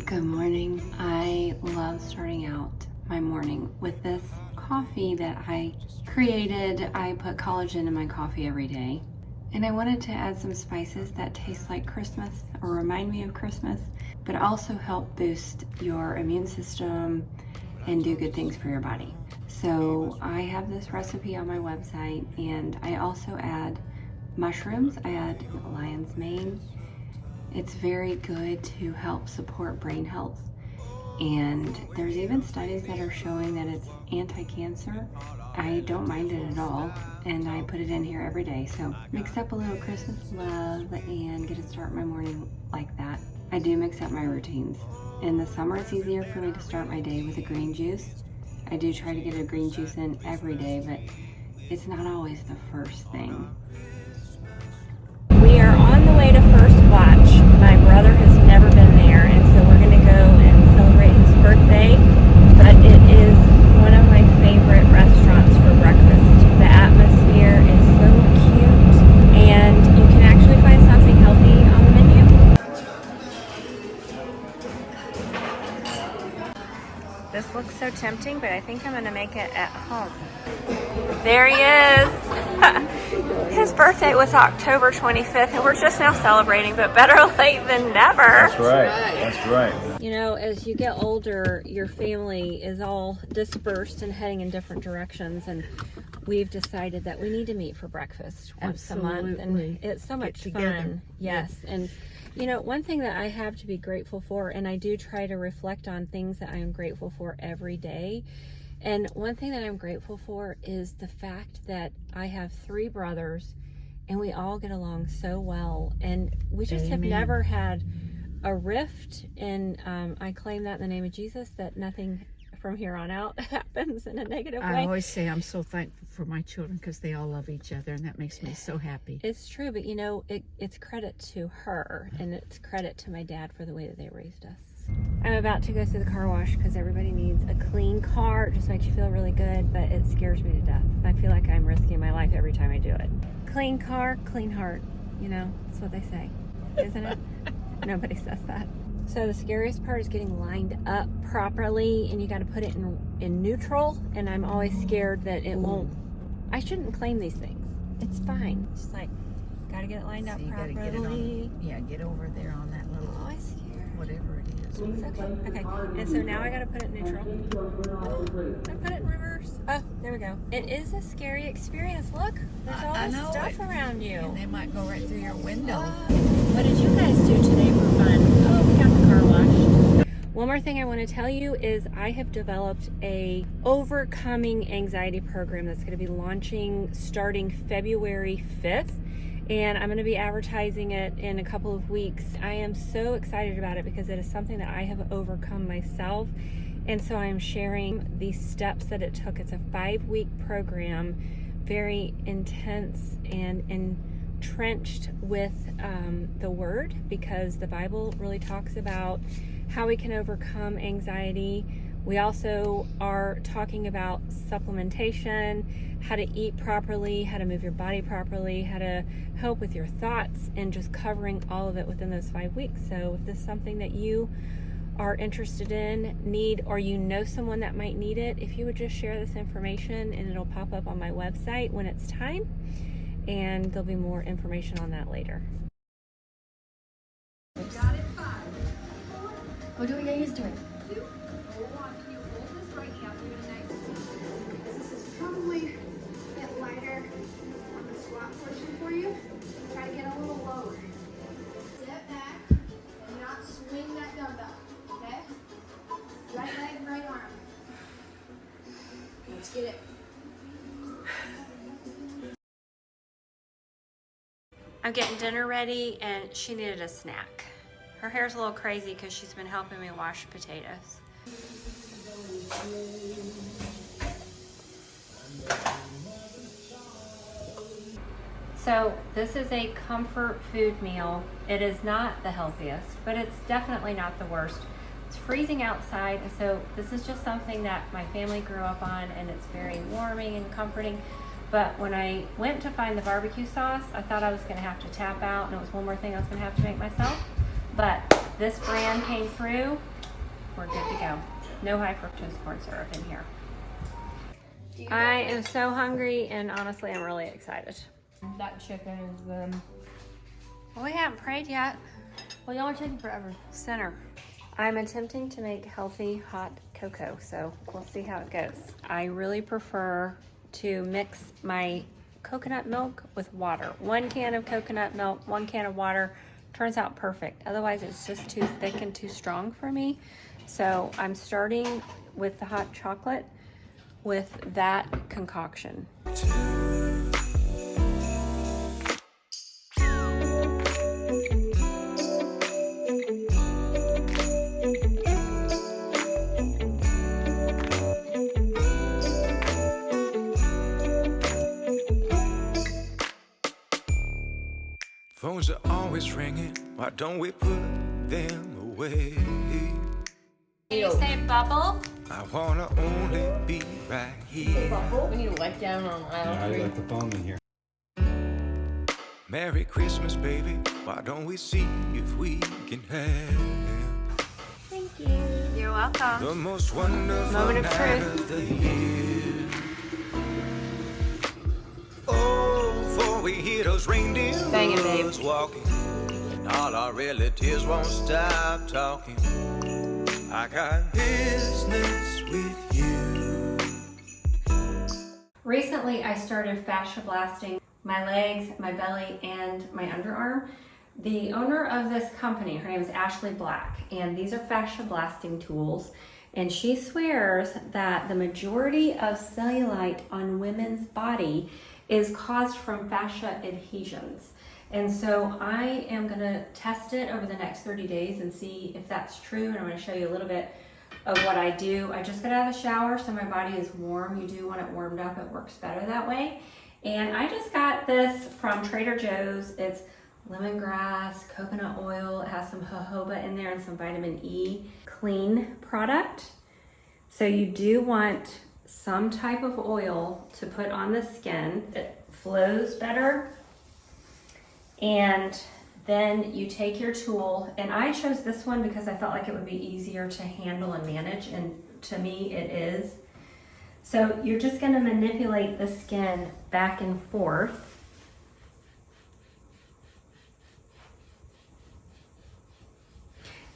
Good morning. I love starting out my morning with this coffee that I created. I put collagen in my coffee every day. And I wanted to add some spices that taste like Christmas or remind me of Christmas, but also help boost your immune system and do good things for your body. So I have this recipe on my website, and I also add mushrooms. I add lion's mane. It's very good to help support brain health. And there's even studies that are showing that it's anti-cancer. I don't mind it at all, and I put it in here every day. So mix up a little Christmas love and get to start my morning like that. I do mix up my routines. In the summer, it's easier for me to start my day with a green juice. I do try to get a green juice in every day, but it's not always the first thing. We are on the way to First Watch. My brother has never been there, and so we're going to go and celebrate his birthday. But it is one of my favorite restaurants for breakfast. The atmosphere is so cute, and you can actually find something healthy on the menu. This looks so tempting, but I think I'm going to make it at home. There he is. His birthday was October 25th, and we're just now celebrating, but better late than never. That's right. That's right. You know, as you get older, your family is all dispersed and heading in different directions, and we've decided that we need to meet for breakfast once a month, and it's so much fun. Yes, and you know, one thing that I have to be grateful for, and I do try to reflect on things that I am grateful for every day. And one thing that I'm grateful for is the fact that I have 3 brothers, and we all get along so well, and we just have never had a rift. And I claim that in the name of Jesus, that nothing from here on out happens in a negative way. I always say I'm so thankful for my children because they all love each other, and that makes me so happy. It's true, but you know, it's credit to her, and it's credit to my dad for the way that they raised us. I'm about to go through the car wash because everybody needs a clean car. It just makes you feel really good, but it scares me to death. I feel like I'm risking my life every time I do it. Clean car, clean heart. You know, that's what they say, isn't it? Nobody says that. So the scariest part is getting lined up properly, and you got to put it in neutral, and I'm always scared that it won't. I shouldn't claim these things. It's fine. It's just like, got to get it lined up properly. Get it on, yeah, get over there on that little, oh, I'm scared. Whatever it is. It's okay. Okay, and so now I got to put it in neutral. Oh, I put it in reverse. Oh, there we go. It is a scary experience. Look, there's all this stuff around you. And they might go right through your window. What did you guys do today for fun? Oh, we got the car washed. One more thing I want to tell you is I have developed a overcoming anxiety program that's going to be launching starting February 5th. And I'm going to be advertising it in a couple of weeks. I am so excited about it because it is something that I have overcome myself. And so I'm sharing the steps that it took. It's a 5-week program, very intense and entrenched with the Word, because the Bible really talks about how we can overcome anxiety. We also are talking about supplementation, how to eat properly, how to move your body properly, how to help with your thoughts, and just covering all of it within those 5 weeks. So if this is something that you are interested in, need, or you know someone that might need it, if you would just share this information, and it'll pop up on my website when it's time, and there'll be more information on that later. Got it, 5. Go do what you guys doing. Hold on, can you hold this right now? Give it a nice squeeze. This is probably a bit lighter on the squat portion for you. Try to get a little lower. Step back. Do not swing that dumbbell, okay? Right leg, right arm. Let's get it. I'm getting dinner ready, and she needed a snack. Her hair's a little crazy because she's been helping me wash potatoes. So this is a comfort food meal. It is not the healthiest, but it's definitely not the worst. It's freezing outside, so this is just something that my family grew up on, and it's very warming and comforting. But when I went to find the barbecue sauce, I thought I was going to have to tap out, and it was one more thing I was going to have to make myself. But this brand came through, we're good to go. No high fructose corn syrup in here. I am so hungry, and honestly, I'm really excited. That chicken is good. Well, we haven't prayed yet. Well, y'all are taking forever. Center. I'm attempting to make healthy hot cocoa, so we'll see how it goes. I really prefer to mix my coconut milk with water. 1 can of coconut milk, 1 can of water, turns out perfect. Otherwise, it's just too thick and too strong for me. So I'm starting with the hot chocolate with that concoction. Phones are always ringing, why don't we put them away? Can you say bubble? I wanna only be right here. We need to wipe down on aisle 3. like the foam in here. Merry Christmas, baby, why don't we see if we can have Thank you. You're welcome. the most wonderful Moment of night truth. of the year? Oh, before we hear those reindeer Bang it, babe. walking, and all our relatives won't stop talking. I got business with you. Recently, I started fascia blasting my legs, my belly, and my underarm. The owner of this company, her name is Ashley Black, and these are fascia blasting tools. And she swears that the majority of cellulite on women's body is caused from fascia adhesions. And so I am gonna test it over the next 30 days and see if that's true. And I'm gonna show you a little bit of what I do. I just got out of the shower, so my body is warm. You do want it warmed up, it works better that way. And I just got this from Trader Joe's. It's lemongrass, coconut oil. It has some jojoba in there and some vitamin E clean product. So you do want some type of oil to put on the skin. It flows better. And then you take your tool, and I chose this one because I felt like it would be easier to handle and manage, and to me it is. So you're just gonna manipulate the skin back and forth.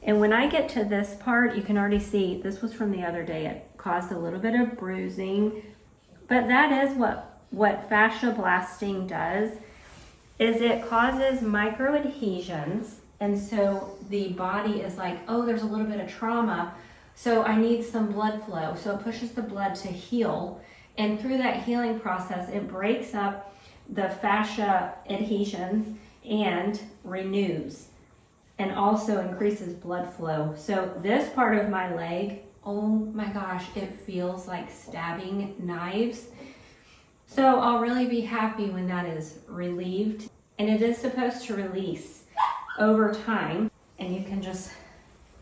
And when I get to this part, you can already see, this was from the other day, it caused a little bit of bruising, but that is what fascia blasting does, is it causes micro adhesions. And so the body is like, oh, there's a little bit of trauma, so I need some blood flow. So it pushes the blood to heal. And through that healing process, it breaks up the fascia adhesions and renews, and also increases blood flow. So this part of my leg, oh my gosh, it feels like stabbing knives. So I'll really be happy when that is relieved. And it is supposed to release over time. And you can just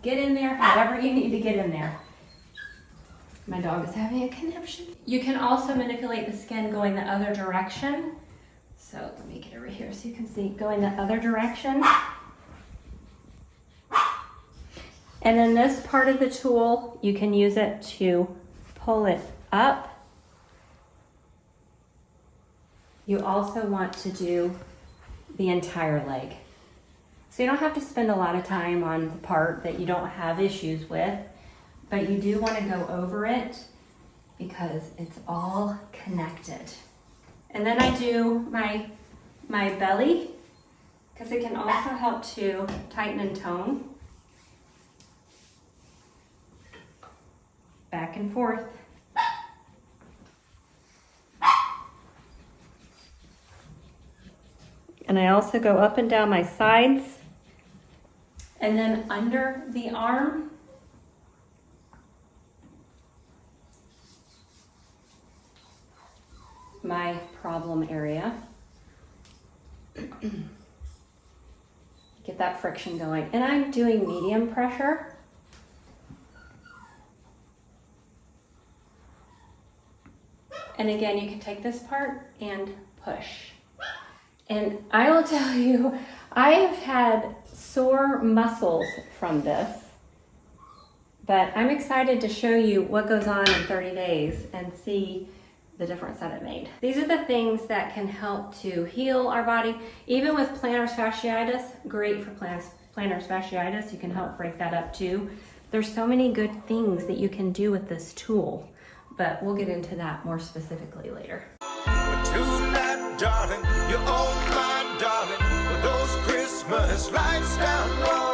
get in there however you need to get in there. My dog is having a conniption. You can also manipulate the skin going the other direction. So let me get over here so you can see, going the other direction. And then this part of the tool, you can use it to pull it up. You also want to do the entire leg. So you don't have to spend a lot of time on the part that you don't have issues with, but you do want to go over it because it's all connected. And then I do my belly, because it can also help to tighten and tone. Back and forth. And I also go up and down my sides, and then under the arm. My problem area. Get that friction going. And I'm doing medium pressure. And again, you can take this part and push. And I will tell you, I have had sore muscles from this, but I'm excited to show you what goes on in 30 days and see the difference that it made. These are the things that can help to heal our body. Even with plantar fasciitis, great for plantar fasciitis. You can help break that up too. There's so many good things that you can do with this tool, but we'll get into that more specifically later. But tonight, darling, you're on my darling. With those Christmas lights down low.